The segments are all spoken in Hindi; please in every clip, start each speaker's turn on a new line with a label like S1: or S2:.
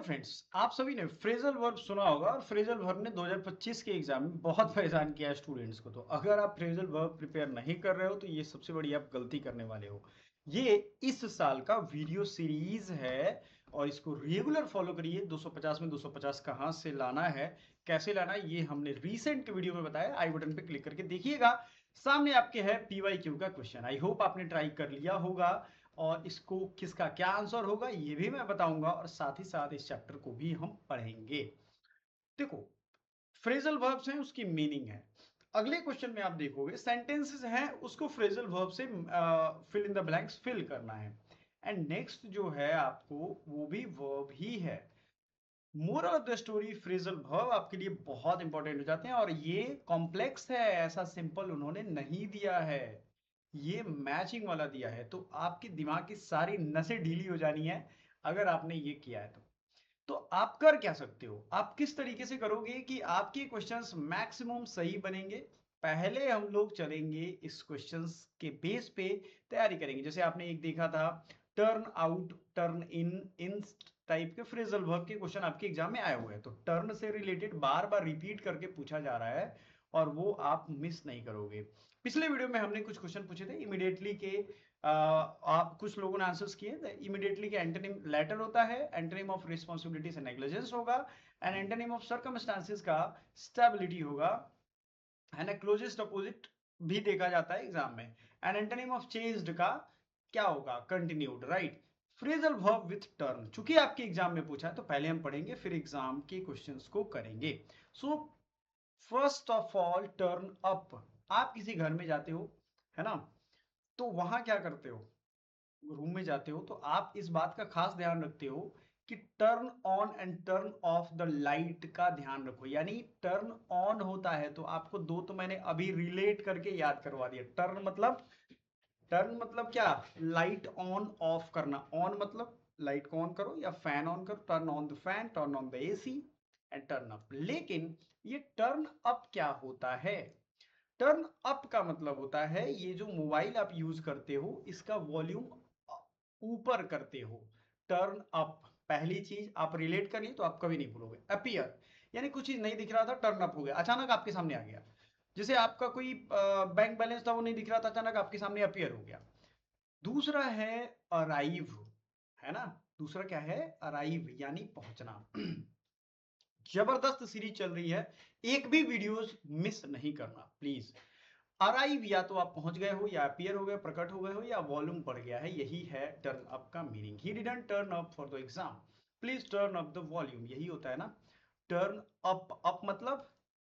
S1: डियर फ्रेंड्स, आप सभी ने फ्रेजल वर्ब सुना होगा और फ्रेजल वर्ब ने 2025 के एग्जाम में बहुत परेशान किया स्टूडेंट्स को। तो अगर आप फ्रेजल वर्ब प्रिपेयर नहीं कर रहे हो तो ये सबसे बड़ी आप गलती करने वाले हो। ये इस साल का वीडियो सीरीज है और इसको रेगुलर फॉलो करिए। 250 में 250 कहाँ से लाना है, कैसे लाना है, ये हमने रीसेंट वीडियो में बताया। आई बटन पे क्लिक करके देखिएगा, सामने आपके है PYQ का क्वेश्चन। आई होप आपने ट्राई कर लिया होगा और इसको किसका क्या आंसर होगा ये भी मैं बताऊंगा और साथ ही साथ इस चैप्टर को भी हम पढ़ेंगे। देखो, फ्रेजल वर्ब्स हैं, उसकी मीनिंग है। अगले क्वेश्चन में आप देखोगे सेंटेंसेस हैं, उसको फ्रेजल वर्ब से fill in the blanks fill करना है। एंड नेक्स्ट जो है आपको वो भी वर्ब ही है। Moral of the story, phrasal verb आपके लिए बहुत इंपॉर्टेंट हो जाते हैं और ये कॉम्प्लेक्स है, ऐसा सिंपल उन्होंने नहीं दिया है, ये मैचिंग वाला दिया है। तो आपके दिमाग की सारी नसें ढीली हो जानी है अगर आपने ये किया है तो आप कर क्या सकते हो, आप किस तरीके से करोगे कि आपके क्वेश्चंस मैक्सिमम सही बनेंगे। पहले हम लोग चलेंगे इस क्वेश्चंस के बेस पे तैयारी करेंगे। जैसे आपने एक देखा था turn out, turn in type के फ्रेजल वर्ब के क्वेश्चन आपके एग्जाम में आए हुए हैं। तो टर्न से रिलेटेड बार बार रिपीट करके पूछा जा रहा है और वो आप मिस नहीं करोगे। पिछले वीडियो में हमने कुछ क्वेश्चन पूछे थे इमीडिएटली के, आप कुछ लोगों ने आंसर्स किए। इमीडिएटली का एंटोनिम लेटर होता है, एंटोनिम ऑफ रिस्पांसिबिलिटी से नेग्लिजेंस होगा, एंड एंटोनिम ऑफ सर्कमस्टांसेस का स्टेबिलिटी होगा, है ना। क्लोजेस्ट अपोजिट भी देखा जाता है एग्जाम में। एंड एंटोनिम ऑफ चेंज्ड का क्या होगा, continued, right. Phrasal verb with turn, चूंकि आपके एग्जाम में पूछा है तो पहले हम पढ़ेंगे फिर एग्जाम के क्वेश्चंस को करेंगे। So first of all turn up, आप किसी घर में जाते हो, है ना, तो वहां क्या करते हो, रूम में जाते हो तो आप इस बात का खास ध्यान रखते हो कि turn on and turn off the light का ध्यान रखो। यानी टर्न ऑन होता है तो आपको दो तो मैंने अभी रिलेट करके याद करवा दिया। टर्न मतलब क्या, लाइट ऑन ऑफ करना। ऑन मतलब लाइट को ऑन करो या फैन ऑन करो, turn on the fan, turn on the AC and turn up. लेकिन ये टर्न अप क्या होता है, टर्न अप का मतलब होता है ये जो मोबाइल आप यूज करते हो इसका वॉल्यूम ऊपर करते हो। टर्न अप, पहली चीज आप रिलेट कर ली तो आप कभी नहीं भूलोगे। अपीयर यानी कुछ चीज नहीं दिख रहा था, टर्न अप हो गया, अचानक आपके सामने आ गया। जैसे आपका कोई बैंक बैलेंस था वो नहीं दिख रहा था, अचानक आपके सामने अपीयर हो गया। दूसरा है अराइव, है ना। दूसरा क्या है, अराइव यानी पहुंचना। जबरदस्त सीरीज चल रही है, एक भी वीडियोस मिस नहीं करना प्लीज। अराइव या तो आप पहुंच गए हो या अपीयर हो गए, प्रकट हो गए हो, या वॉल्यूम बढ़ गया है, यही है टर्न अप का meaning. He didn't turn up for the exam, please turn up the volume, यही होता है ना। टर्न अप, अप मतलब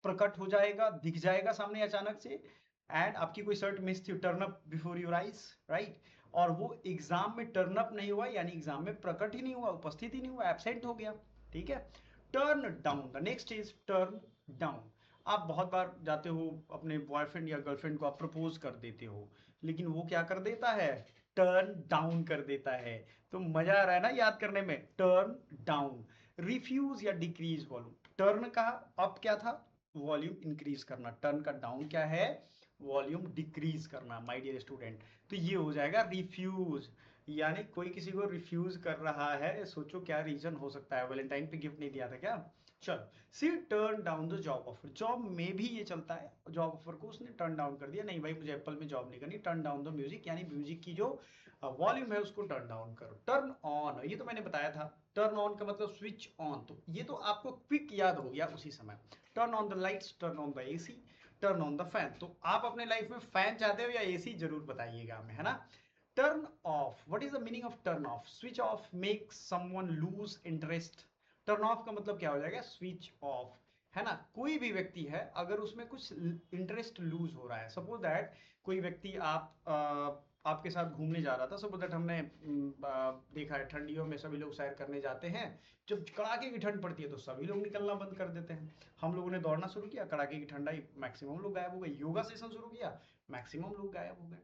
S1: प्रकट हो जाएगा, दिख जाएगा सामने अचानक से। एंड आपकी कोई शर्ट मिस थी, turn up before your eyes, right. और वो एग्जाम में टर्न अप नहीं हुआ यानी एग्जाम में प्रकट ही नहीं हुआ, उपस्थित ही नहीं हुआ, एब्सेंट हो गया, ठीक है। Turn down, the next is turn down. आप बहुत बार जाते हो अपने बॉयफ्रेंड या गर्लफ्रेंड को आप प्रपोज कर देते हो, लेकिन वो क्या कर देता है, टर्न डाउन कर देता है। तो मजा आ रहा है ना याद करने में, टर्न डाउन। रिफ्यूज या डिक्रीज वॉल्यूम, टर्न का अप क्या था, वॉल्यूम इंक्रीज करना, टर्न का डाउन क्या है, वॉल्यूम डिक्रीज करना, माय डियर स्टूडेंट। तो ये हो जाएगा रिफ्यूज, यानी कोई किसी को रिफ्यूज कर रहा है। सोचो क्या रीजन हो सकता है, वैलेंटाइन पे गिफ्ट नहीं दिया था क्या। चलो, she turn down the job offer, job में भी ये चलता है, जॉब ऑफर को उसने टर्न डाउन कर दिया, नहीं भाई मुझे एप्पल में जॉब नहीं करनी। टर्न डाउन द म्यूजिक यानी म्यूजिक की जो वॉल्यूम है उसको टर्न डाउन करो। टर्न ऑन, ये तो मैंने बताया था, टर्न ऑन का मतलब स्विच ऑन, तो ये तो आपको क्विक याद हो गया उसी समय। Turn on the lights, turn on the AC, turn on the fan. तो आप अपने लाइफ में फैन चाहते हो या AC, जरूर बताइएगा हमें, है ना। Turn off, what is the meaning of turn off, switch off, make someone loose interest. Turn off का मतलब क्या हो जाएगा, स्विच ऑफ, है ना। कोई भी व्यक्ति है अगर उसमें कुछ इंटरेस्ट लूज हो रहा है, सपोज दैट कोई व्यक्ति आपके साथ घूमने जा रहा था, सपोज दैट हमने देखा है ठंडियों में सभी लोग सैर करने जाते हैं, जब कड़ाके की ठंड पड़ती है तो सभी लोग निकलना बंद कर देते हैं। हम लोगों ने दौड़ना शुरू किया, कड़ाके की ठंडाई, मैक्सिमम लोग गायब हो गए। योगा सेशन शुरू किया, मैक्सिमम लोग गायब हो गए।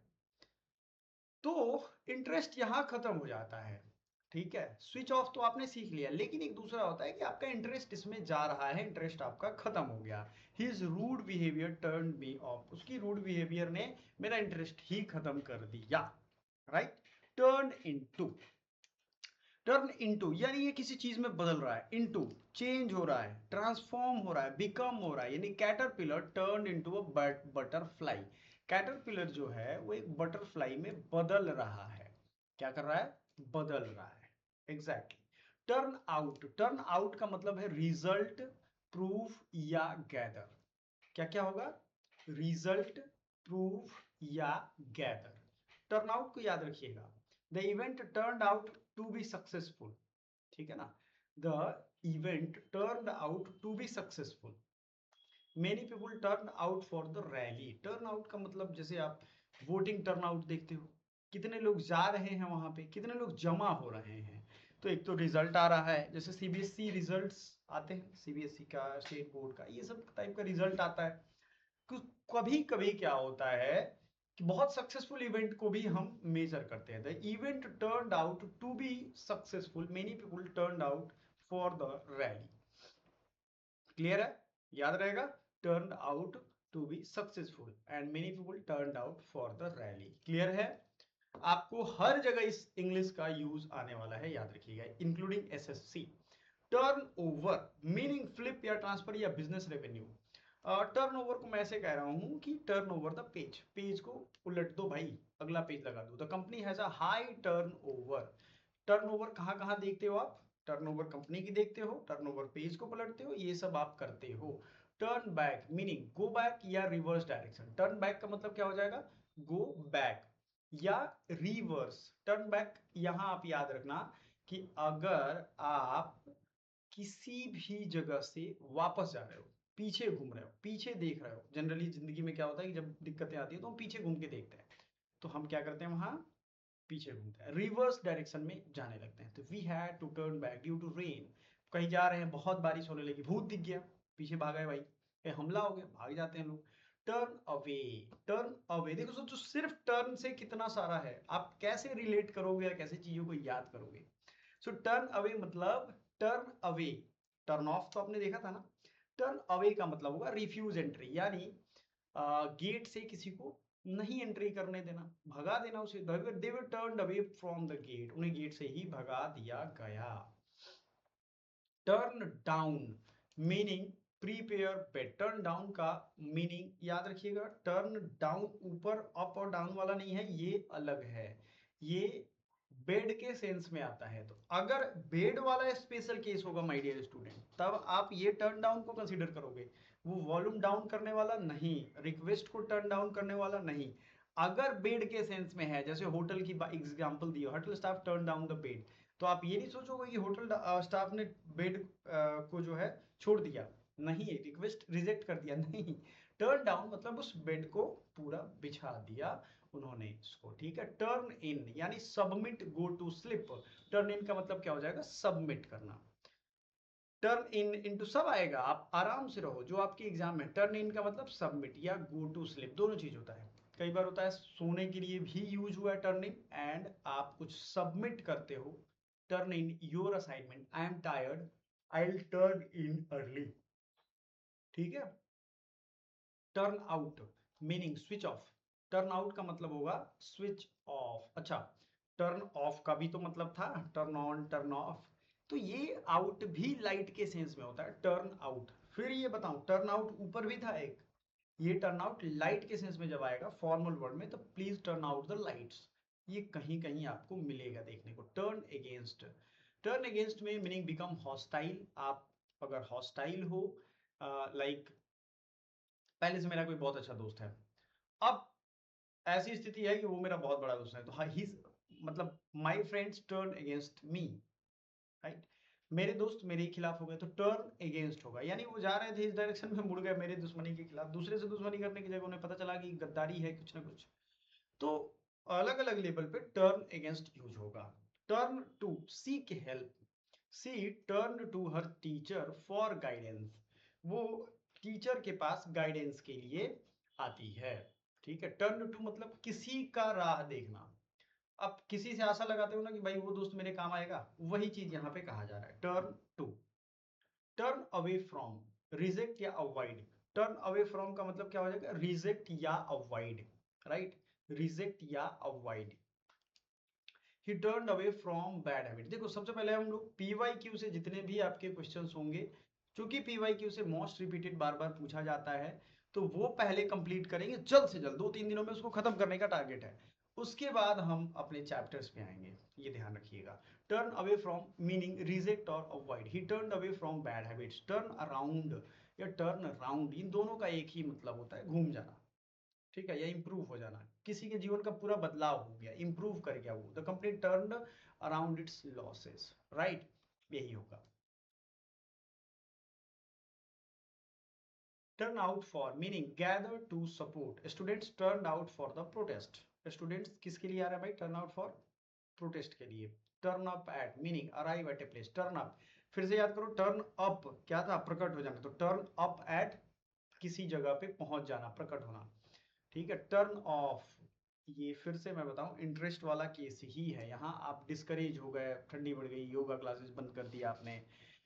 S1: तो इंटरेस्ट यहां खत्म हो जाता है, ठीक है। स्विच ऑफ तो आपने सीख लिया, लेकिन एक दूसरा होता है कि आपका इंटरेस्ट इसमें जा रहा है, इंटरेस्ट आपका खत्म हो गया। His rude behaviour turn me off, उसकी रूड बिहेवियर ने मेरा इंटरेस्ट ही खत्म कर दिया, right. Turn into, turn into यानी ये किसी चीज में बदल रहा है, इनटू चेंज हो रहा है, ट्रांसफॉर्म हो रहा है, बिकम हो रहा है, यानी caterpillar turn into a butterfly. Caterpillar जो है वो एक बटरफ्लाई में बदल रहा है। क्या कर रहा है? बदल रहा है। एग्जैक्टली। टर्न आउट का मतलब है रिजल्ट, प्रूफ या गैदर। क्या क्या होगा? रिजल्ट, प्रूफ या गैदर। टर्न आउट को याद रखिएगा, the event turn out to be successful. ठीक है ना? The event turn out to be successful. Many people turn out for the rally. Turn out का मतलब जैसे आप वोटिंग टर्न आउट देखते हो, कितने लोग जा रहे हैं वहां पे, कितने लोग जमा हो रहे हैं। तो एक तो रिजल्ट आ रहा है, जैसे सीबीएसई रिजल्ट्स आते हैं, सीबीएसई का, स्टेट बोर्ड का, ये सब टाइप का रिजल्ट आता है। कभी कभी क्या होता है कि बहुत सक्सेसफुल इवेंट को भी हम मेजर करते हैं। The event turned out to be successful, many people turned out for the rally. Clear है? याद रहेगा, turned out to be successful and many people turned out for the rally. Clear है? आपको हर जगह इस इंग्लिश का यूज आने वाला है, याद रखिएगा, including SSC. Turn over meaning flip या ट्रांसफर या बिजनेस रेवेन्यू। टर्न ओवर को मैं ऐसे कह रहा हूं कि turn over the page, page को उलट दो भाई, अगला पेज लगा दो। The company has a high turn over. Turn over कहां कहां देखते हो आप? टर्न ओवर कंपनी की देखते हो, टर्न ओवर पेज को पलटते हो, ये सब आप करते हो। Turn back meaning go back या रिवर्स डायरेक्शन। टर्न बैक का मतलब क्या हो जाएगा? गो बैक या रिवर्स। टर्न बैक यहां आप याद रखना कि अगर आप किसी भी जगह से वापस जा रहे हो, पीछे घूम रहे हो, पीछे देख रहे हो, जनरली जिंदगी में क्या होता है कि जब दिक्कतें आती है तो हम पीछे घूम के देखते हैं, तो हम क्या करते हैं वहां? पीछे घूमते हैं, रिवर्स डायरेक्शन में जाने लगते हैं। तो we had to turn back due to rain. कहीं जा रहे हैं, बहुत बारिश होने लगी, भूत दिख गया, पीछे भागे भाई, हमला हो गया, भाग जाते हैं लोग। टर्न अवे, टर्न अवे, देखो सोचो सिर्फ टर्न से कितना सारा है, आप कैसे रिलेट करोगे या कैसे चीजों को याद करोगे। सो टर्न अवे मतलब टर्न अवे। टर्न ऑफ तो आपने देखा था ना, टर्न अवे का मतलब होगा रिफ्यूज एंट्री, यानी गेट से किसी को नहीं एंट्री करने देना, भगा देना उसे। They were turned away from the gate, उन्हें गेट से ही भगा दिया गया। Turn down meaning prepare bed. Turn down का मीनिंग याद रखिएगा, टर्न डाउन ऊपर अप और डाउन वाला नहीं है, ये अलग है, ये बेड के सेंस में आता है। तो अगर बेड वाला स्पेशल केस होगा माय डियर स्टूडेंट, तब आप ये टर्न डाउन को कंसीडर करोगे, वो वॉल्यूम डाउन करने वाला नहीं, रिक्वेस्ट को टर्न डाउन करने वाला नहीं। अगर बेड के सेंस में है, जैसे होटल की example the, hotel staff turn down the bed, तो आप ये नहीं सोचोगे कि होटल स्टाफ ने बेड को जो है छोड़ दिया, नहीं, रिक्वेस्ट रिजेक्ट कर दिया, नहीं। टर्न डाउन मतलब उस बेड को पूरा बिछा दिया उन्होंने इसको। ठीक है? टर्न इन यानी submit, go to sleep. Turn in का मतलब क्या हो जाएगा? सबमिट करना। टर्न इन इनटू सब आएगा, आप आराम से रहो, जो आपके एग्जाम में टर्न इन का मतलब सबमिट या गो टू स्लिप, दोनों चीज होता है। कई बार होता है सोने के लिए भी यूज हुआ है टर्न इन, एंड आप कुछ सबमिट करते हो, turn in your assignment, I am tired, I will turn in early. ठीक है? Turn out meaning switch off. Turn out का मतलब होगा स्विच ऑफ। अच्छा, टर्न ऑफ का भी तो मतलब था टर्न ऑन, टर्न ऑफ, तो ये आउट भी लाइट के सेंस में होता है, टर्न आउट। फिर ये बताऊं, टर्न आउट ऊपर भी था एक, ये टर्न आउट लाइट के सेंस में जब आएगा फॉर्मल वर्ड में, तो please turn out the lights, ये कहीं कहीं आपको मिलेगा देखने को। टर्न अगेंस्ट, टर्न अगेंस्ट में मीनिंग बिकम हॉस्टाइल। आप अगर हॉस्टाइल हो, लाइक पहले से मेरा कोई बहुत अच्छा दोस्त है, अब ऐसी स्थिति है कि वो मेरा बहुत बड़ा दोस्त है, तो ही मतलब my friends turn against me, right? मेरे दोस्त मेरे खिलाफ हो गए, तो टर्न अगेंस्ट होगा, यानी वो जा रहे थे इस डायरेक्शन में, मुड़ गए मेरे दुश्मनी के खिलाफ, दूसरे से दुश्मनी करने की जगह उन्हें पता चला कि गद्दारी है कुछ ना कुछ, तो अलग अलग लेवल पे टर्न अगेंस्ट यूज होगा। Turn to seek help, she turn to her teacher for guidance, वो टीचर के पास गाइडेंस के लिए आती है। ठीक है? टर्न टू मतलब किसी का राह देखना, अब किसी से आशा लगाते हो ना कि भाई वो दोस्त मेरे काम आएगा, वही चीज यहाँ पे कहा जा रहा है, turn to. Turn away from reject या अवॉइड। टर्न अवे फ्रॉम का मतलब क्या हो जाएगा? रिजेक्ट या अवॉइड, राइट? रिजेक्ट या avoid. He turn away from bad habit. देखो सबसे पहले हम लोग PYQ से जितने भी आपके क्वेश्चंस होंगे, क्योंकि PYQ से मोस्ट रिपीटेड बार बार पूछा जाता है, तो वो पहले कंप्लीट करेंगे जल्द से जल्द, 2-3 दिनों में उसको खत्म करने का टारगेट है। उसके बाद हम अपने चैप्टर्स पे आएंगे, ये ध्यान रखिएगा। Turn away from meaning reject और avoid. He turn away from bad habits. Turn around या टर्न अराउंड, इन दोनों का एक ही मतलब होता है, घूम जाना, ठीक है, या इंप्रूव हो जाना। किसी के जीवन का पूरा बदलाव हो गया, इंप्रूव कर गया वो। The company turned around its losses, right, यही होगा। Turn out for meaning gather to support. Students turn out for the protest. Students किसके लिए आ रहा है भाई? टर्न आउट फॉर प्रोटेस्ट के लिए। Turn up at meaning arrive at a place. Turn up, फिर से याद करो, टर्न अप क्या था? प्रकट हो जाना। तो टर्न अप एट, किसी जगह पे पहुंच जाना, प्रकट होना, ठीक है। टर्न ऑफ, ये फिर से मैं बताऊं, इंटरेस्ट वाला केस ही है। यहाँ आप डिस्करेज हो गए, ठंडी बढ़ गई, योगा क्लासेस बंद कर दिया आपने।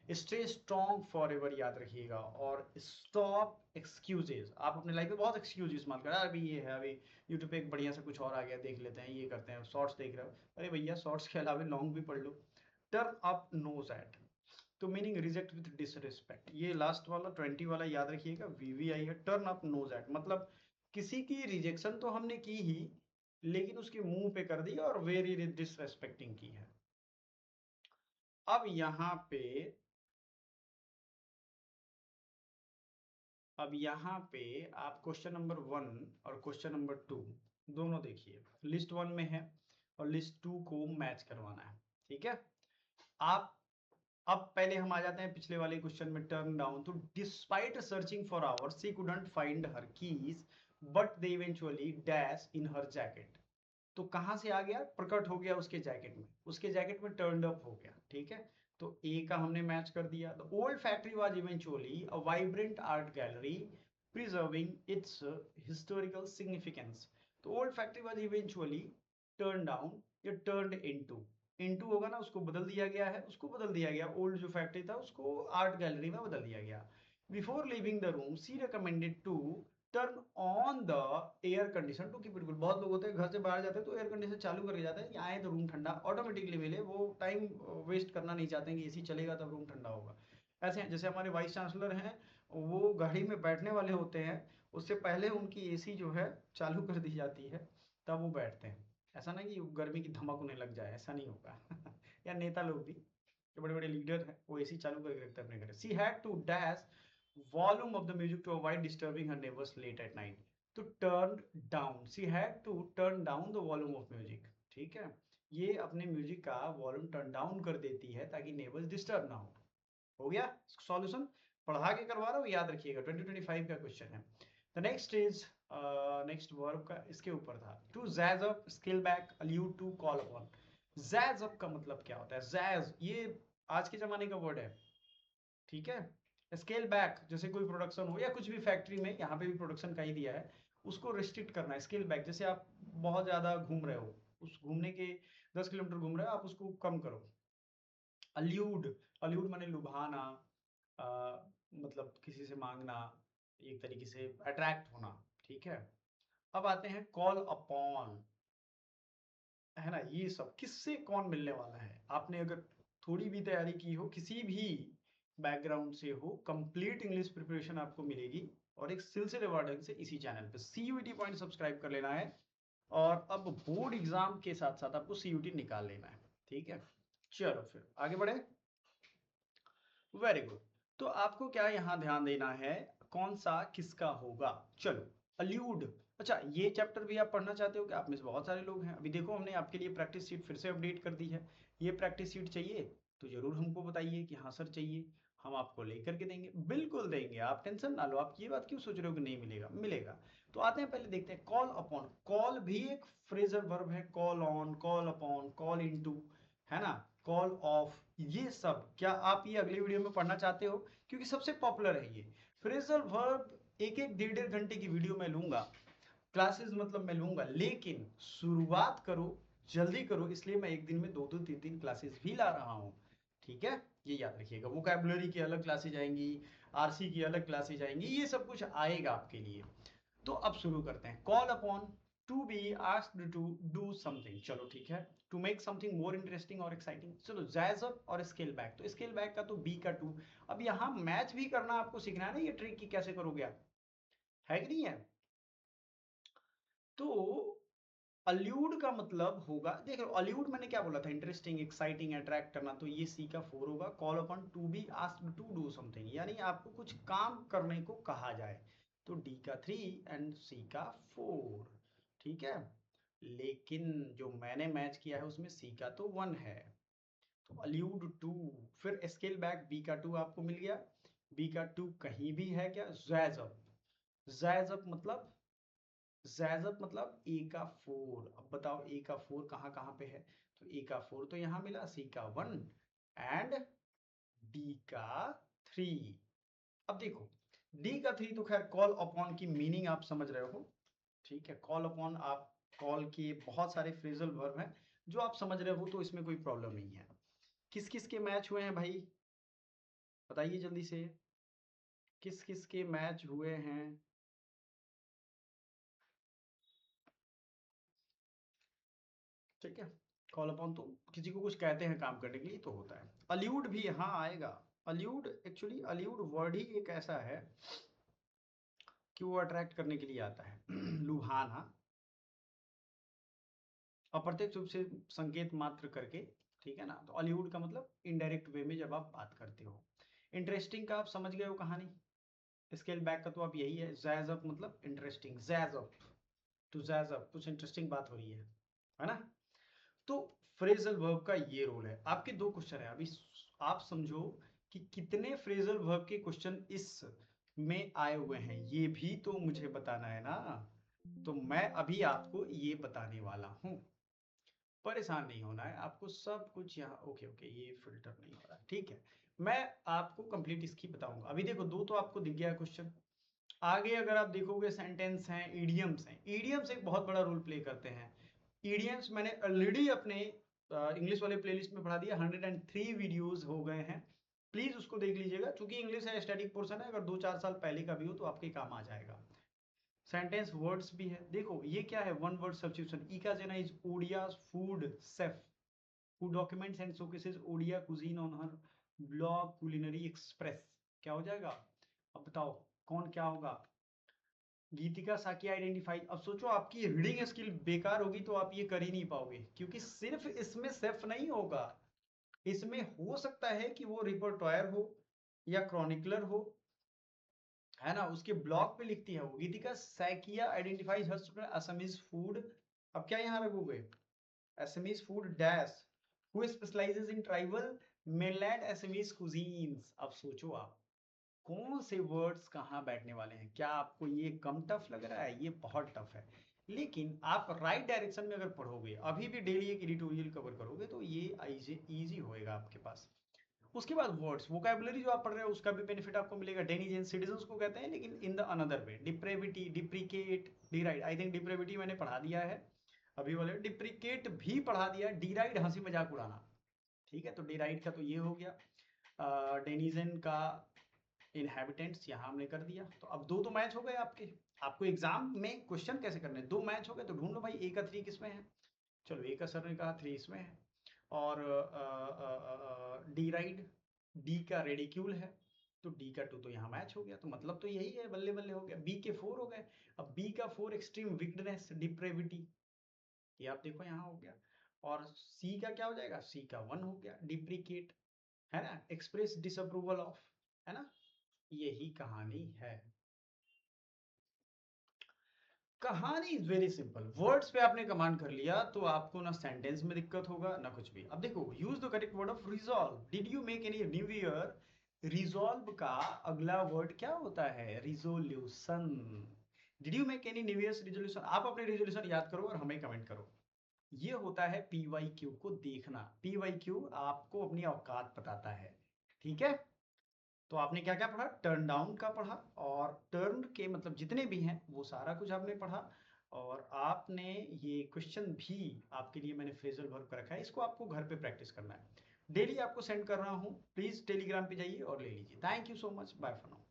S1: स्टे स्ट्रॉन्ग फॉर एवर याद रखिएगा। और स्टॉप एक्सक्यूजेज। आप अपने लाइफ में बहुत एक्सक्यूज इस्तेमाल कर रहे हैं, अभी ये है, अभी यूट्यूब पे एक बढ़िया सा कुछ और आ गया, देख लेते हैं, ये करते हैं, शॉर्ट्स देख रहे हो, अरे भैया शॉर्ट्स के अलावा लॉन्ग भी पढ़ लो। टर्न अप नोज एट, तो मीनिंग रिजेक्ट विद डिसरिस्पेक्ट। ये लास्ट वाला 20 वाला याद रखिएगा, VVI है। टर्न अप नोज एट मतलब किसी की रिजेक्शन तो हमने की ही, लेकिन उसके मुंह पे कर दी और वेरी डिसरेस्पेक्टिंग की है। अब यहाँ पे आप क्वेश्चन नंबर 1 और क्वेश्चन नंबर 2 दोनों देखिए। लिस्ट 1 में है और लिस्ट 2 को मैच करवाना है, ठीक है। आप अब पहले हम आ जाते हैं पिछले वाले क्वेश्चन में। टर्न डाउन, तो despite searching for hours she couldn't find her keys but they eventually dash in her jacket. तो कहां से आ गया? प्रकट हो गया उसके जैकेट में, उसके जैकेट में टर्न अप हो गया, ठीक है। तो ए का हमने मैच कर दिया। The old factory was eventually a vibrant art gallery preserving its historical significance. तो old factory was eventually turn down या टर्न इनटू होगा ना, उसको बदल दिया गया है, उसको बदल दिया गया। ओल्ड जो फैक्ट्री था उसको आर्ट गैलरी में बदल दिया गया। Before leaving the room she recommended to turn on the air condition to keep it cool. बहुत लोग होते हैं घर से बाहर जाते हैं तो एयर कंडीशन चालू करके जाते हैं कि आए तो रूम ठंडा ऑटोमेटिकली मिले, वो टाइम वेस्ट करना नहीं चाहते हैं कि एसी चलेगा तब रूम ठंडा होगा। ऐसे हैं, जैसे हमारे वाइस चांसलर हैं, वो गाड़ी में बैठने वाले होते हैं, उससे पहले उनकी एसी जो है चालू कर दी जाती है, तब वो बैठते हैं। ऐसा ना कि गर्मी की धमक उन्हें लग जाए, ऐसा नहीं होगा। या नेता लोग भी, जो बड़े बड़े लीडर हैं, वो एसी चालू करके रखते हैं अपने घर। She had to dash volume of the music to avoid disturbing her neighbors late at night. तो turn down, she had to turn down the volume of music, ठीक है। ये अपने म्यूजिक का वॉल्यूम टर्न डाउन कर देती है ताकि नेबर्स डिस्टर्ब ना हो गया सॉल्यूशन। पढ़ा के करवा रहा हूँ, याद रखिएगा, 2025 का क्वेश्चन है। The next is next verb का इसके ऊपर था। To jazz up, scale back, allude to, call upon. Jazz up का मतलब क्या होता है? जैज ये आज के जमाने का वर्ड है, ठीक है। स्केल बैक, जैसे कोई प्रोडक्शन हो या कुछ भी फैक्ट्री में, यहाँ पे भी प्रोडक्शन का ही दिया है, उसको रिस्ट्रिक्ट करना है। स्केल बैक, जैसे आप बहुत ज्यादा घूम रहे हो, उस घूमने के 10 किलोमीटर घूम रहे हो, आप उसको कम करो। अल्यूड, अल्यूड माने लुभाना, आ, मतलब किसी से मांगना, एक तरीके से अट्रैक्ट होना, ठीक है। अब आते हैं कॉल अपॉन, है ना। ये सब किससे कौन मिलने वाला है? आपने अगर थोड़ी भी तैयारी की हो, किसी भी बैकग्राउंड से हो, कंप्लीट इंग्लिश प्रिपरेशन आपको मिलेगी और एक सिलसिलेवार ढंग से इसी चैनल पे। CUET पॉइंट सब्सक्राइब कर लेना है और अब बोर्ड एग्जाम के साथ साथ आपको CUET निकाल लेना है, ठीक है। चलो फिर आगे बढ़े। Very good. तो आपको क्या यहाँ ध्यान देना है, कौन सा किसका होगा? चलो, अल्यूड। अच्छा, ये चैप्टर भी आप पढ़ना चाहते हो? कि आप में से बहुत सारे लोग हैं। अभी देखो हमने आपके लिए प्रैक्टिस शीट फिर से अपडेट कर दी है। ये प्रैक्टिस शीट चाहिए तो जरूर हमको बताइए कि हाँ सर चाहिए, हम आपको लेकर के देंगे, बिल्कुल देंगे, आप टेंशन ना लो। आप ये बात क्यों सोच रहे हो कि नहीं मिलेगा? मिलेगा। तो आते हैं, पहले देखते हैं कॉल अपॉन। कॉल भी एक फ्रेजल वर्ब है। Call on, call upon, call into, है ना, कॉल ऑफ, ये सब क्या आप ये अगले वीडियो में पढ़ना चाहते हो? क्योंकि सबसे पॉपुलर है ये फ्रेजल वर्ब। एक एक डेढ़ डेढ़ घंटे की वीडियो मैं लूंगा, क्लासेस मतलब मैं लूंगा, लेकिन शुरुआत करो, जल्दी करो, इसलिए मैं एक दिन में 2-2 3-3 क्लासेस भी ला रहा हूँ, ठीक है। ये याद रखिएगा। वोकैबुलरी की अलग क्लासेज आएंगी, RC की अलग क्लासेज आएंगी, ये सब कुछ आएगा आपके लिए। तो अब शुरू करते हैं। Call upon, to be asked to do something, चलो ठीक है, to make something more interesting और एक्साइटिंग, चलो जैज अप और स्केल बैक, तो स्केल बैक का तो बी का टू। अब यहाँ मैच भी करना आपको सीखना है ना, ये ट्रिक की कैसे करोगे आप, है कि नहीं है। तो अल्यूड का मतलब होगा, देखो अल्यूड मैंने क्या बोला था, इंटरेस्टिंग, एक्साइटिंग, अट्रैक्ट करना, तो ये सी का 4 होगा। Call upon to be asked to do something, यानी आपको कुछ काम करने को कहा जाए, तो डी का 3 एंड सी का 4, ठीक है। लेकिन जो मैंने मैच किया है उसमें सी का तो 1 है, तो अल्यूड टू, फिर स्केल बैक बी का 2 आपको मिल गया। बी का 2 कहीं भी है क्या, जैज अप, जैज अप मतलब, जैजअप मतलब ए का 4। अब बताओ ए का 4 कहाँ कहाँ पे है, तो ए का 4 तो यहाँ मिला, सी का 1 एंड डी का 3। अब देखो डी का 3 तो खैर कॉल अपॉन की मीनिंग आप समझ रहे हो, ठीक है। कॉल अपॉन, आप कॉल के बहुत सारे फ्रेजल वर्ब हैं जो आप समझ रहे हो, तो इसमें कोई प्रॉब्लम नहीं है। किस किस के मैच हुए हैं भाई, बताइए जल्दी से, किस किस के मैच हुए हैं। ठीक है, कॉल अपॉन तो किसी को कुछ कहते हैं काम करने के लिए तो होता है। अल्यूड भी हाँ आएगा। अल्यूड, एक्चुअली अल्यूड वर्ड ही एक ऐसा है कि वो अट्रैक्ट करने के लिए आता है लुभाना, अप्रत्यक्ष रूप से संकेत मात्र करके, ठीक है ना। तो अल्यूड का मतलब इनडायरेक्ट वे में जब आप बात करते हो। इंटरेस्टिंग का आप समझ गए हो कहानी, स्केल बैक का तो आप यही है, जैज अप मतलब interesting, jazz up, to jazz up, कुछ इंटरेस्टिंग बात हो रही है ना। तो फ्रेजल वर्ब का ये रोल है। आपके दो क्वेश्चन है अभी, आप समझो कि कितने फ्रेजल वर्ब के क्वेश्चन इस में आए हुए हैं, ये भी तो मुझे बताना है ना। तो मैं अभी आपको ये बताने वाला हूं, परेशान नहीं होना है आपको, सब कुछ यहाँ ओके ओके, ये फिल्टर नहीं हो रहा, ठीक है। मैं आपको कंप्लीट इसकी बताऊंगा। अभी देखो दो तो आपको दिख गया है क्वेश्चन। आगे अगर आप देखोगे सेंटेंस हैं, ईडियम्स हैं, ईडियम्स एक बहुत बड़ा रोल प्ले करते हैं। ईडियम्स मैंने ऑलरेडी अपने इंग्लिश वाले प्लेलिस्ट में पढ़ा दिया, 103 वीडियोस हो गए हैं, प्लीज उसको देख लीजिएगा, क्योंकि इंग्लिश है, स्टैटिक पोर्शन है, अगर 2-4 साल पहले का भी हो तो आपके काम आ जाएगा। सेंटेंस वर्ड्स भी है, देखो ये क्या है, one word substitution, Ika Jena is Odia food chef, who documents and showcases Odia cuisine on her blog culinary express, क्या हो जाएगा, अब बताओ कौन क्या होगा, गीतिका साकी आइडेंटिफाई। अब सोचो आपकी रीडिंग स्किल बेकार होगी तो आप ये कर ही नहीं पाओगे, क्योंकि सिर्फ इसमें सेफ नहीं होगा, इसमें हो सकता है कि वो रिपोर्टॉयर हो या क्रॉनिकलर हो, है ना, उसके ब्लॉग पे लिखती है वो, गीतिका साकिया आइडेंटिफाइज हर असमीज फूड। अब क्या यहाँ रखोगे, Assamese food dash, who specialises in tribal mainland Assamese cuisines. अब सोचो आप कौन से वर्ड्स कहाँ बैठने वाले हैं, क्या आपको ये कम टफ लग रहा है, ये बहुत टफ है। लेकिन आप राइट डायरेक्शन में अगर पढ़ोगे, अभी भी डेली एक एडिटोरियल कवर करोगे, तो ये इजी होएगा आपके पास। उसके बाद वर्ड्स, वोकैबुलरी जो आप पढ़ रहे हो उसका भी बेनिफिट आपको मिलेगा। डेनिजेंस सिटीजन्स को कहते हैं, लेकिन in the another way, depravity, deprecate, deride, I think depravity मैंने पढ़ा दिया है अभी वाले, डिप्रिकेट भी पढ़ा दिया, डीराइड हंसी मजाक उड़ाना, ठीक है। तो डीराइड का तो ये हो गया, डेनिजन का इनहेबिटेंट्स यहाँ हमने कर दिया। तो अब दो तो मैच हो गए आपके, आपको एग्जाम में क्वेश्चन कैसे करने, दो मैच हो गए, तो ढूंढ लो भाई ए का 3 किसमें है, चलो ए का सर ने कहा 3 इसमें है, और डी राइड, डी का रेडिक्यूल है, तो डी का 2 तो यहाँ मैच हो गया, तो मतलब तो यही है, बल्ले बल्ले हो गया। बी के 4 हो गए, अब बी का 4 एक्सट्रीम विकनेस डिप्रेविटी, ये आप देखो यहाँ हो गया, और सी का क्या हो जाएगा, सी का 1 हो गया, डिप्रिकेट, है ना, एक्सप्रेस डिसअप्रूवल ऑफ, है ना, यही कहानी है। कहानी इज वेरी सिंपल, वर्ड्स पे आपने कमांड कर लिया तो आपको ना सेंटेंस में दिक्कत होगा ना कुछ भी। अब देखो, use the correct word of resolve, did you make any new year, resolve का अगला वर्ड क्या होता है, resolution. Did you make any new years resolution, आप अपने रिजोल्यूशन याद करो और हमें कमेंट करो। ये होता है पीवाईक्यू को देखना, पीवाईक्यू आपको अपनी औकात बताता है, ठीक है। तो आपने क्या क्या पढ़ा, टर्न डाउन का पढ़ा, और टर्न के मतलब जितने भी हैं वो सारा कुछ आपने पढ़ा, और आपने ये क्वेश्चन भी आपके लिए मैंने फ्रेजल वर्ब का रखा है, इसको आपको घर पे प्रैक्टिस करना है, डेली आपको सेंड कर रहा हूँ, प्लीज टेलीग्राम पे जाइए और ले लीजिए। Thank you so much, bye for now.